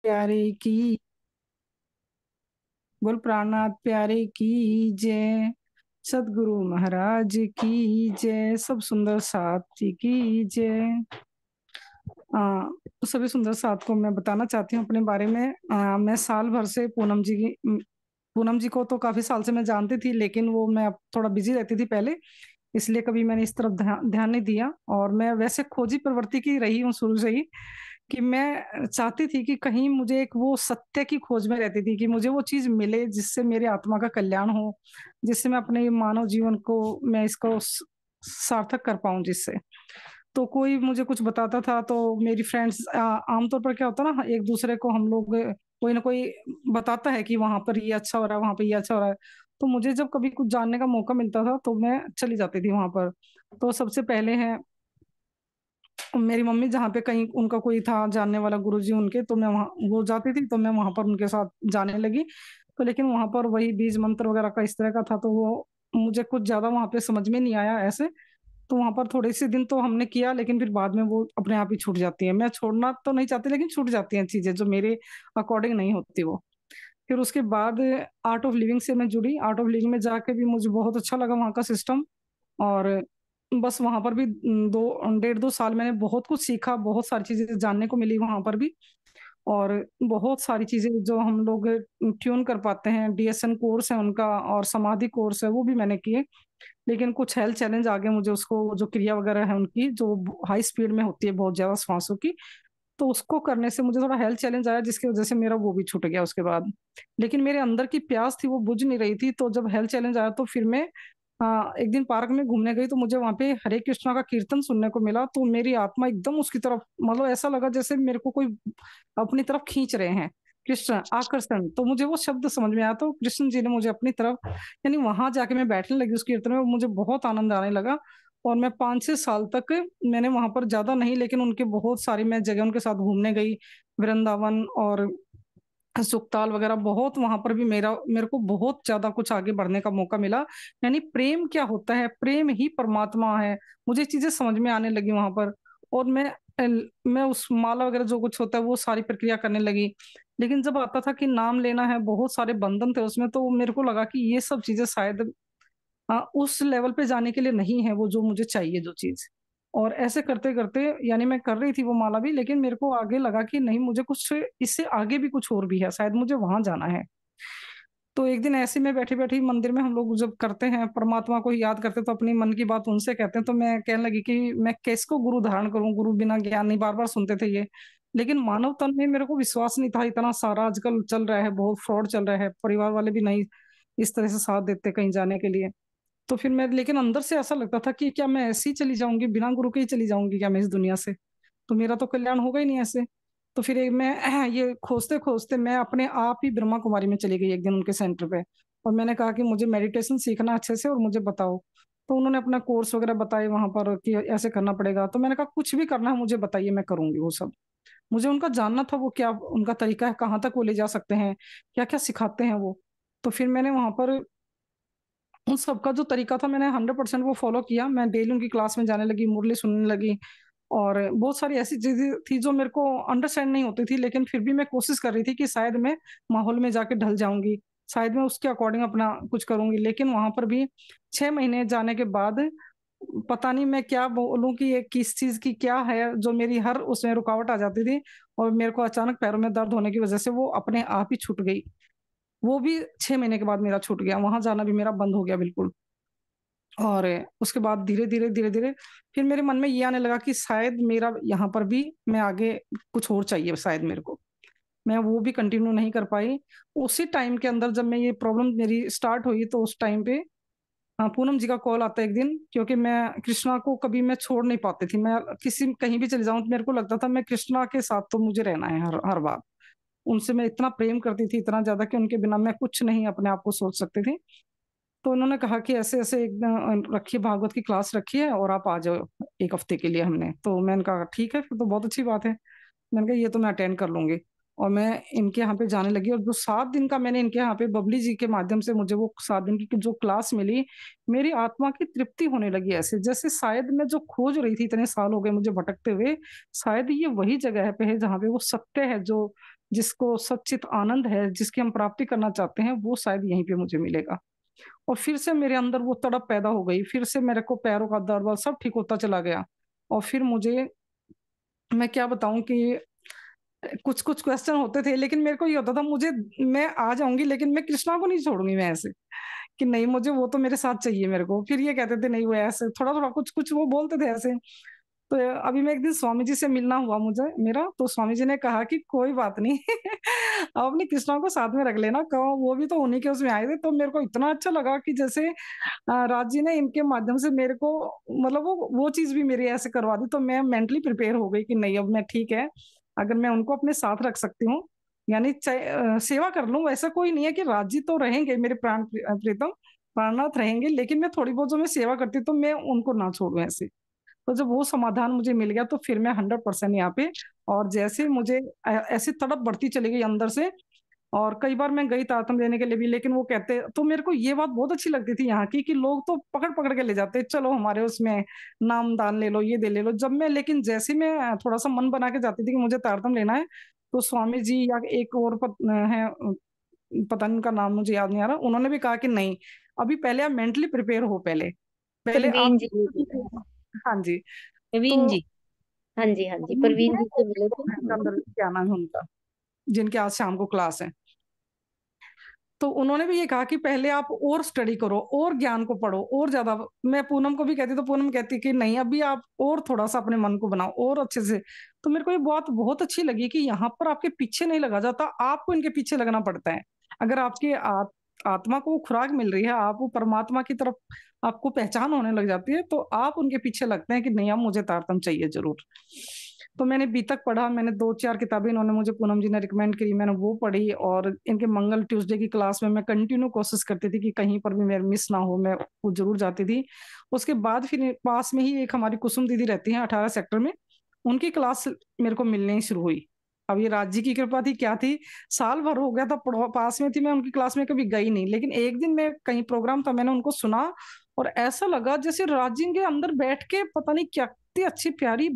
प्यारे की बोल प्राणनाथ प्यारे की जय। सदगुरु महाराज की जय। सब सुंदर साथी की जय। तो सभी सुंदर साथ को मैं बताना चाहती हूँ अपने बारे में। मैं साल भर से पूनम जी को तो काफी साल से मैं जानती थी, लेकिन वो मैं अब थोड़ा बिजी रहती थी पहले, इसलिए कभी मैंने इस तरफ ध्यान नहीं दिया। और मैं वैसे खोजी प्रवृत्ति की रही हूँ शुरू से ही, कि मैं चाहती थी कि कहीं मुझे एक वो सत्य की खोज में रहती थी कि मुझे वो चीज मिले जिससे मेरे आत्मा का कल्याण हो, जिससे मैं अपने मानव जीवन को मैं इसको सार्थक कर पाऊं जिससे। तो कोई मुझे कुछ बताता था तो मेरी फ्रेंड्स, आमतौर पर क्या होता है ना, एक दूसरे को हम लोग कोई ना कोई बताता है कि वहां पर ये अच्छा हो रहा है, वहां पर ये अच्छा हो रहा है। तो मुझे जब कभी कुछ जानने का मौका मिलता था तो मैं चली जाती थी वहां पर। तो सबसे पहले है मेरी मम्मी, जहाँ पे कहीं उनका कोई था जानने वाला गुरुजी उनके, तो मैं वहाँ वो जाती थी तो मैं वहां पर उनके साथ जाने लगी। तो लेकिन वहां पर वही बीज मंत्र वगैरह का इस तरह का था, तो वो मुझे कुछ ज्यादा वहां पे समझ में नहीं आया ऐसे। तो वहां पर थोड़े से दिन तो हमने किया, लेकिन फिर बाद में वो अपने आप ही छूट जाती है। मैं छोड़ना तो नहीं चाहती, लेकिन छूट जाती हैं चीजें जो मेरे अकॉर्डिंग नहीं होती वो। फिर उसके बाद आर्ट ऑफ लिविंग से मैं जुड़ी। आर्ट ऑफ लिविंग में जाके भी मुझे बहुत अच्छा लगा वहाँ का सिस्टम। और बस वहां पर भी 2 1.5 2 साल मैंने बहुत कुछ सीखा, बहुत सारी चीजें जानने को मिली वहां पर भी। और बहुत सारी चीजें जो हम लोग ट्यून कर पाते हैं, डीएसएन कोर्स है उनका और समाधि कोर्स है, वो भी मैंने किए। लेकिन कुछ हेल्थ चैलेंज आ गए मुझे, उसको जो क्रिया वगैरह है उनकी जो हाई स्पीड में होती है बहुत ज्यादा सांसों की, तो उसको करने से मुझे थोड़ा हेल्थ चैलेंज आया, जिसकी वजह से मेरा वो भी छूट गया उसके बाद। लेकिन मेरे अंदर की प्यास थी वो बुझ नहीं रही थी, तो जब हेल्थ चैलेंज आया तो फिर मैं एक दिन पार्क में घूमने गई, तो मुझे वहां पे हरे कृष्णा का कीर्तन सुनने को मिला। तो मेरी आत्मा एकदम उसकी तरफ, मतलब ऐसा लगा जैसे मेरे को कोई अपनी तरफ खींच रहे हैं। कृष्ण आकर्षण, तो मुझे वो शब्द समझ में आया, तो कृष्ण जी ने मुझे अपनी तरफ, यानी वहां जाके मैं बैठने लगी उस कीर्तन में, मुझे बहुत आनंद आने लगा। और मैं 5 6 साल तक मैंने वहां पर, ज्यादा नहीं लेकिन उनके बहुत सारी मैं जगह उनके साथ घूमने गई। वृंदावन और सुखताल वगैरह, बहुत वहां पर भी मेरे को बहुत ज्यादा कुछ आगे बढ़ने का मौका मिला। यानी प्रेम क्या होता है, प्रेम ही परमात्मा है, मुझे चीजें समझ में आने लगी वहां पर। और मैं उस माला वगैरह जो कुछ होता है वो सारी प्रक्रिया करने लगी। लेकिन जब आता था कि नाम लेना है, बहुत सारे बंधन थे उसमें, तो मेरे को लगा कि ये सब चीजें शायद उस लेवल पे जाने के लिए नहीं है वो जो मुझे चाहिए जो चीज। और ऐसे करते करते, यानी मैं कर रही थी वो माला भी, लेकिन मेरे को आगे लगा कि नहीं, मुझे कुछ इससे आगे भी कुछ और भी है, शायद मुझे वहां जाना है। तो एक दिन ऐसे में बैठी बैठी मंदिर में हम लोग जब करते हैं परमात्मा को ही याद करते, तो अपनी मन की बात उनसे कहते हैं, तो मैं कहने लगी कि मैं किसको गुरु धारण करूं, गुरु बिना ज्ञान नहीं, बार बार सुनते थे ये। लेकिन मानव तन में मेरे को विश्वास नहीं था, इतना सारा आजकल चल रहा है, बहुत फ्रॉड चल रहा है, परिवार वाले भी नहीं इस तरह से साथ देते कहीं जाने के लिए। तो फिर मैं, लेकिन अंदर से ऐसा लगता था कि क्या मैं ऐसे ही चली जाऊंगी, बिना गुरु के ही चली जाऊंगी क्या मैं इस दुनिया से? तो मेरा तो कल्याण होगा ही नहीं ऐसे। तो फिर एक मैं ये खोजते खोजते मैं अपने आप ही ब्रह्मा कुमारी में चली गई एक दिन उनके सेंटर पे। और मैंने कहा कि मुझे मेडिटेशन सीखना अच्छे से और मुझे बताओ। तो उन्होंने अपना कोर्स वगैरह बताए वहां पर कि ऐसे करना पड़ेगा। तो मैंने कहा कुछ भी करना है मुझे बताइए, मैं करूंगी वो सब। मुझे उनका जानना था वो क्या उनका तरीका है, कहाँ तक वो ले जा सकते हैं, क्या क्या सिखाते हैं वो। तो फिर मैंने वहां पर उन सबका जो तरीका था मैंने 100% वो फॉलो किया। मैं डेली उनकी क्लास में जाने लगी, मुरली सुनने लगी। और बहुत सारी ऐसी चीजें थी जो मेरे को अंडरस्टैंड नहीं होती थी, लेकिन फिर भी मैं कोशिश कर रही थी कि शायद मैं माहौल में जाके ढल जाऊंगी, शायद मैं उसके अकॉर्डिंग अपना कुछ करूंगी। लेकिन वहां पर भी 6 महीने जाने के बाद पता नहीं मैं क्या बोलूं कि ये किस चीज की क्या है जो मेरी हर उसमें रुकावट आ जाती थी। और मेरे को अचानक पैरों में दर्द होने की वजह से वो अपने आप ही छूट गई। वो भी 6 महीने के बाद मेरा छूट गया, वहां जाना भी मेरा बंद हो गया बिल्कुल। और उसके बाद धीरे धीरे धीरे धीरे फिर मेरे मन में ये आने लगा कि शायद मेरा यहाँ पर भी मैं आगे कुछ और चाहिए शायद मेरे को। मैं वो भी कंटिन्यू नहीं कर पाई। उसी टाइम के अंदर जब मैं ये प्रॉब्लम मेरी स्टार्ट हुई, तो उस टाइम पे पूनम जी का कॉल आता है एक दिन, क्योंकि मैं कृष्णा को कभी मैं छोड़ नहीं पाती थी। मैं किसी कहीं भी चले जाऊं तो मेरे को लगता था मैं कृष्णा के साथ तो मुझे रहना है हर हर बार। उनसे मैं इतना प्रेम करती थी, इतना ज्यादा कि उनके बिना मैं कुछ नहीं अपने आप को सोच सकती थी। तो उन्होंने कहा कि ऐसे ऐसे एक रखिए, भागवत की क्लास रखी है और आप आ जाओ 1 हफ्ते के लिए। हमने तो मैंने कहा ठीक है, फिर तो बहुत अच्छी बात है। मैंने कहा ये तो मैं अटेंड कर लूंगी। और मैं इनके यहाँ पे जाने लगी, और जो 7 दिन का मैंने इनके यहाँ पे बबली जी के माध्यम से मुझे वो 7 दिन की जो क्लास मिली, मेरी आत्मा की तृप्ति होने लगी, ऐसे जैसे शायद मैं जो खोज रही थी, इतने साल हो गए मुझे भटकते हुए, शायद ये वही जगह है पे है जहाँ पे वो सत्य है जो जिसको सच्चित आनंद है, जिसकी हम प्राप्ति करना चाहते हैं, वो शायद यहीं पे मुझे मिलेगा। और फिर से मेरे अंदर वो तड़प पैदा हो गई, फिर से मेरे को पैरों का दर्द वर्द सब ठीक होता चला गया। और फिर मुझे, मैं क्या बताऊं कि कुछ कुछ क्वेश्चन होते थे, लेकिन मेरे को ये होता था, मुझे, मैं आ जाऊंगी लेकिन मैं कृष्णा को नहीं छोड़ूंगी मैं ऐसे, कि नहीं मुझे वो तो मेरे साथ चाहिए मेरे को। फिर ये कहते थे नहीं वो ऐसे, थोड़ा थोड़ा कुछ कुछ वो बोलते थे ऐसे। तो अभी मैं एक दिन स्वामी जी से मिलना हुआ मुझे मेरा, तो स्वामी जी ने कहा कि कोई बात नहीं आप अपनी कृष्णा को साथ में रख लेना, कहो वो भी तो उन्हीं के उसमें आए थे। तो मेरे को इतना अच्छा लगा कि जैसे राज जी ने इनके माध्यम से मेरे को, मतलब वो चीज भी मेरी ऐसे करवा दी, तो मैं मेंटली प्रिपेयर हो गई कि नहीं अब मैं ठीक है, अगर मैं उनको अपने साथ रख सकती हूँ, यानी चाहे सेवा कर लूँ। वैसा कोई नहीं है कि राज जी तो रहेंगे मेरे प्राण प्रीतम, प्राणनाथ रहेंगे, लेकिन मैं थोड़ी बहुत जो मैं सेवा करती तो मैं उनको ना छोड़ूं ऐसे। तो जब वो समाधान मुझे मिल गया तो फिर मैं 100% यहाँ पे। और जैसे मुझे ऐसी तड़प बढ़ती चली गई अंदर से। और कई बार मैं गई तारतम लेने के लिए भी, लेकिन वो कहते, तो मेरे को ये बात बहुत अच्छी लगती थी यहाँ की, कि लोग तो पकड़ पकड़ के ले जाते, चलो हमारे उसमें नाम दान ले लो, ये दे ले लो। जब मैं, लेकिन जैसे मैं थोड़ा सा मन बना के जाती थी कि मुझे तारतम लेना है, तो स्वामी जी या एक और है, पता नहीं उनका नाम मुझे याद नहीं आ रहा, उन्होंने भी कहा कि नहीं, अभी पहले आप मेंटली प्रिपेयर हो, पहले पहले प्रवीण आप। जी। हाँ जी। प्रवीण तो जी। हाँ जी, हाँ जी, प्रवीण जी से मिले थे। अंदर क्या नाम है उनका, जिनके आज शाम को क्लास है। तो उन्होंने भी ये कहा कि पहले आप और स्टडी करो, और ज्ञान को पढ़ो और ज्यादा। मैं पूनम को भी कहती, तो पूनम कहती कि नहीं अभी आप और थोड़ा सा अपने मन को बनाओ और अच्छे से। तो मेरे को ये बात बहुत अच्छी लगी कि यहाँ पर आपके पीछे नहीं लगा जाता, आपको इनके पीछे लगना पड़ता है। अगर आपके आत्मा को वो खुराक मिल रही है, आप वो परमात्मा की तरफ आपको पहचान होने लग जाती है, तो आप उनके पीछे लगते हैं कि नहीं अब मुझे तारतम चाहिए जरूर। तो मैंने बी तक पढ़ा, मैंने 2 4 किताबें इन्होंने मुझे, पूनम जी ने रिकमेंड करी, मैंने वो पढ़ी। और इनके मंगल ट्यूसडे की क्लास में मैं कंटिन्यू कोशिश करती थी कि कहीं पर भी मेरे मिस ना हो, मैं वो जरूर जाती थी। उसके बाद फिर पास में ही एक हमारी कुसुम दीदी रहती हैं 18 सेक्टर में, उनकी क्लास मेरे को मिलने ही शुरू हुई। अब ये राज्य की कृपा थी क्या थी, साल भर हो गया था पास में थी, मैं उनकी क्लास में कभी गई नहीं, लेकिन एक दिन मैं कहीं प्रोग्राम था, मैंने उनको सुना, और ऐसा लगा जैसे राज्य के अंदर बैठ के, पता नहीं क्या इतनी अच्छी प्यारी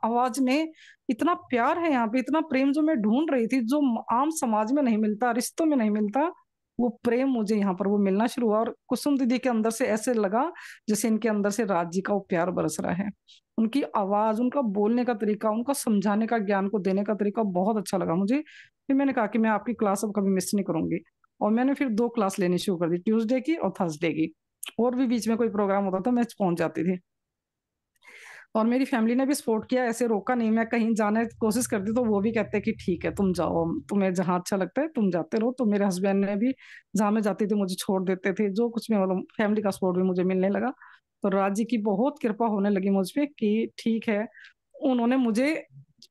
आवाज में, इतना प्यार है यहाँ पे, इतना प्रेम जो मैं ढूंढ रही थी, जो आम समाज में नहीं मिलता, रिश्तों में नहीं मिलता, वो प्रेम मुझे यहाँ पर वो मिलना शुरू हुआ। और कुसुम दीदी के अंदर से ऐसे लगा जैसे इनके अंदर से राज जी का वो प्यार बरस रहा है। उनकी आवाज, उनका बोलने का तरीका, उनका समझाने का, ज्ञान को देने का तरीका बहुत अच्छा लगा मुझे। फिर मैंने कहा कि मैं आपकी क्लास अब कभी मिस नहीं करूंगी। और मैंने फिर 2 क्लास लेनी शुरू कर दी, ट्यूसडे की और थर्सडे की। और भी बीच में कोई प्रोग्राम होता था मैं पहुंच जाती थी। और मेरी फैमिली ने भी सपोर्ट किया, ऐसे रोका नहीं। मैं कहीं जाने की कोशिश करती तो वो भी कहते कि ठीक है तुम जाओ, तुम्हें जहाँ अच्छा लगता है तुम जाते रहो। तो मेरे हस्बैंड ने भी, जहाँ मैं जाती थी मुझे छोड़ देते थे, जो कुछ मैं, मतलब फैमिली का सपोर्ट भी मुझे मिलने लगा। तो राज जी की बहुत कृपा होने लगी मुझ पे कि ठीक है, उन्होंने मुझे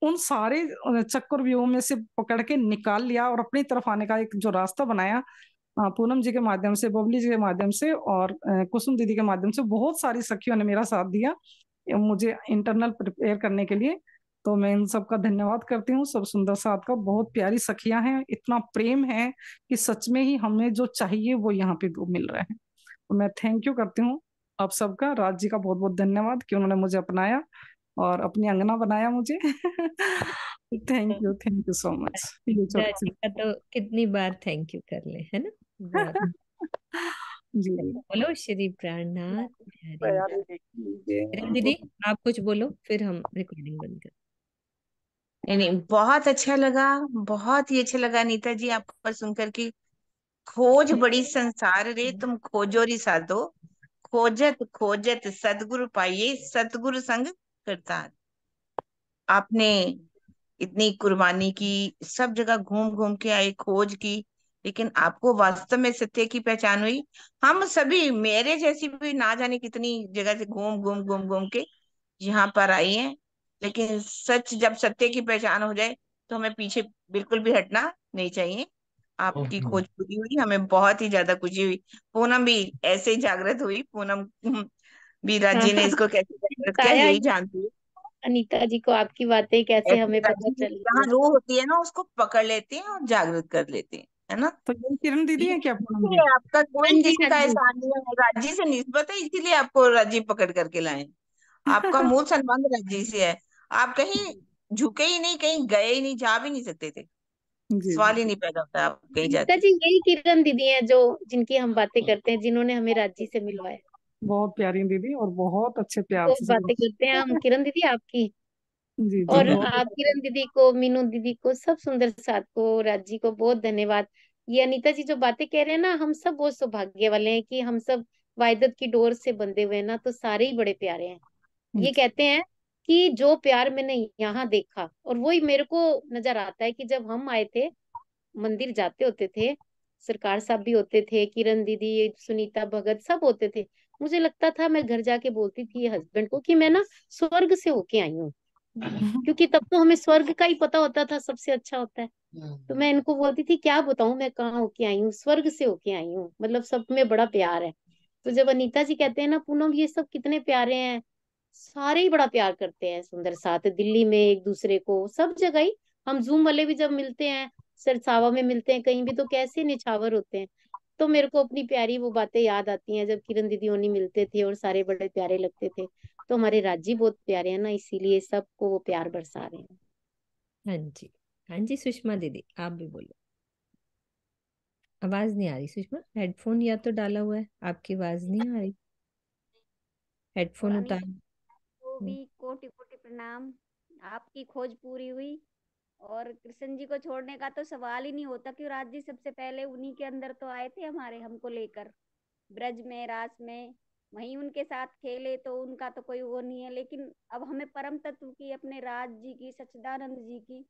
उन सारे चक्कर व्यूह में से पकड़ के निकाल लिया, और अपनी तरफ आने का एक जो रास्ता बनाया, पूनम जी के माध्यम से, बबली जी के माध्यम से, और कुसुम दीदी के माध्यम से, बहुत सारी सखियों ने मेरा साथ दिया मुझे इंटरनल प्रिपेयर करने के लिए। तो मैं इन सबका धन्यवाद करती हूँ, सब सुंदर साथ का। बहुत प्यारी सखियां हैं, इतना प्रेम है कि सच में ही हमें जो चाहिए वो यहाँ पे वो मिल रहा है। तो मैं थैंक यू करती हूँ आप सबका, राज जी का बहुत बहुत धन्यवाद कि उन्होंने मुझे अपनाया और अपनी अंगना बनाया मुझे। थैंक यू सो मच, ये छोटी राजी सी। का तो कितनी बार थैंक यू कर ले, है ना। बहुत। जी जी। बोलो श्री प्राणनाथ बिहारी। तैयारी देख किरण लीजिए। दीदी, आप कुछ बोलो फिर हम रिकॉर्डिंग बंद कर। नहीं नहीं, बहुत अच्छा लगा। बहुत ही अच्छा लगा नीता जी आपको सुनकर कि खोज बड़ी संसार रे, तुम खोजो री साधो, खोजत खोजत सतगुरु पाइये, सतगुरु संग करता। आपने इतनी कुर्बानी की, सब जगह घूम घूम के आए, खोज की, लेकिन आपको वास्तव में सत्य की पहचान हुई। हम सभी, मेरे जैसी भी ना जाने कितनी जगह से घूम घूम घूम घूम के यहाँ पर आई हैं, लेकिन सच जब सत्य की पहचान हो जाए तो हमें पीछे बिल्कुल भी हटना नहीं चाहिए। आपकी खोज पूरी हुई, हमें बहुत ही ज्यादा खुशी हुई। पूनम भी ऐसे ही जागृत हुई। पूनम भी, हाँ राज्य ने हाँ, इसको कैसे जागृत किया बताया यही ही जानती है। अनीता जी को आपकी बातें कैसे ऐसी हमें पता राज्य की चली जहाँ है। रूह होती है ना, उसको पकड़ लेते हैं और जागृत कर लेते हैं, है ना। तो ये किरण दीदी ये है क्या पूनम ठीक जी? है, आपका कोई हाँ जी, किसी हाँ का जी। एहसान नहीं है, राज्य से निस्बत है, इसीलिए आपको राज्य पकड़ करके लाए। आपका मूल संबंध राज्य से है। आप कहीं झुके ही नहीं, कहीं गए ही नहीं, जा भी नहीं सकते थे। जी सवाल जी। ही नहीं पैदा होता आप कहीं अनीता जाके। जी यही किरण दीदी हैं जो जिनकी हम बातें करते हैं, जिन्होंने हमें राजी से मिलवाया। बहुत प्यारी दीदी और बहुत अच्छे प्यार बहुत से सब। बातें करते हैं हम किरण दीदी आपकी। जी जी और बहुत आप किरण दीदी को, मीनू दीदी को, सब सुंदर साथ को, राजी को बहुत धन्यवाद। ये अनीता जी जो बातें कह रहे हैं ना, हम सब बहुत सौभाग्य वाले हैं कि हम सब वाहिदत की डोर से बंधे हुए हैं ना, तो सारे ही बड़े प्यारे हैं। ये कहते हैं कि जो प्यार मैंने यहाँ देखा, और वही मेरे को नजर आता है कि जब हम आए थे, मंदिर जाते होते थे, सरकार साहब भी होते थे, किरण दीदी, सुनीता भगत सब होते थे, मुझे लगता था, मैं घर जाके बोलती थी हस्बैंड को कि मैं ना स्वर्ग से होके आई हूँ। क्योंकि तब तो हमें स्वर्ग का ही पता होता था, सबसे अच्छा होता है। तो मैं इनको बोलती थी क्या बताऊं मैं कहाँ होके आई हूँ, स्वर्ग से होके आई हूँ, मतलब सब में बड़ा प्यार है। तो जब अनीता जी कहते हैं ना पूनम ये सब कितने प्यारे हैं, सारे ही बड़ा प्यार करते हैं सुंदर साथ, दिल्ली में एक दूसरे को सब जगह ही। हम जूम वाले भी जब मिलते हैं, सरसावा में मिलते हैं, कहीं भी, तो कैसे निछावर होते हैं। तो मेरे को अपनी प्यारी वो बातें याद आती हैं जब किरण दीदी होनी मिलते थे और सारे बड़े प्यारे लगते थे। तो हमारे राजी बहुत प्यारे हैं ना, इसीलिए सबको वो प्यार बरसा रहे हैं। हाँ जी। हाँ जी सुषमा दीदी आप भी बोलो। आवाज नहीं आ रही सुषमा, हेडफोन या तो डाला हुआ है, आपकी आवाज नहीं आ रही, और हेडफोन उतार। अनीता को भी कोटि कोटि प्रणाम। आपकी खोज पूरी हुई, और कृष्ण जी को छोड़ने का तो सवाल ही नहीं होता, क्यों राज जी सबसे पहले उन्हीं के अंदर तो आए थे हमारे, हमको लेकर ब्रज में, रास में, वहीं उनके साथ खेले, तो उनका तो कोई वो नहीं है। लेकिन अब हमें परम तत्व की, अपने राज जी की, सच्चिदानंद जी की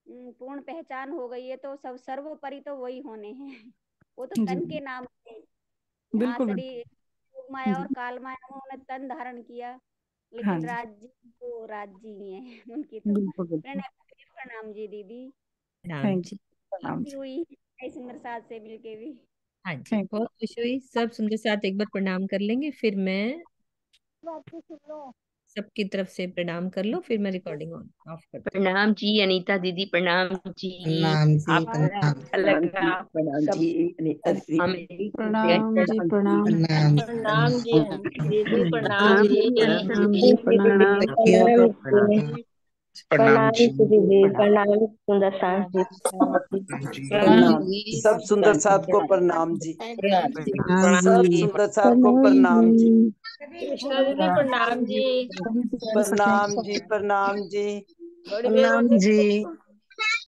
पूर्ण पहचान हो गई है, तो सब सर्वोपरि तो वही होने हैं। वो तो जी तन के नाम थे, यहाँ बिल्कुल बिल्कुल। शरीर योग माया जी और काल माया में उन्होंने तन धारण किया। हाँ लेकिन जी राज जी तो राज जी ही है उनकी तो बिल्कुल बिल्कुल। प्रणाम। प्रणाम जी दीदी, राम थैंक यू। जी। प्रणाम खुशी जी। हुई नई सुंदर साथ से मिलके भी। हाँ जी थैंक बहुत खुशी हुई, सब सुंदर साथ एक बार प्रणाम कर लेंगे, फिर मैं बात तो सुन लो। सबकी तरफ से प्रणाम कर लो, फिर मैं रिकॉर्डिंग ऑन ऑफ करती प्रणाम जी अनीता दीदी, प्रणाम जी। प्रणाम जी आपको प्रणाम। अच्छा लगा प्रणाम सब जी अनीता दीदी। हमें प्रणाम जी प्रणाम। प्रणाम जी प्रणाम जी दीदी, प्रणाम प्रणाम जी। प्रणाम जी जी प्रणाम। प्रणाम प्रणाम जी, प्रणाम जी दीदी, प्रणाम। प्रणाम सुंदर सास जी। प्रणाम प्रणाम जी। सब सुंदर साथ को प्रणाम जी। प्रणाम जी। प्रणाम सब जी। सुंदर साथ को प्रणाम जी। कृष्णा दीदी प्रणाम जी। सभी प्यारे सखियों प्रणाम जी प्रणाम जी। बड़ी प्रणाम बेबी जी।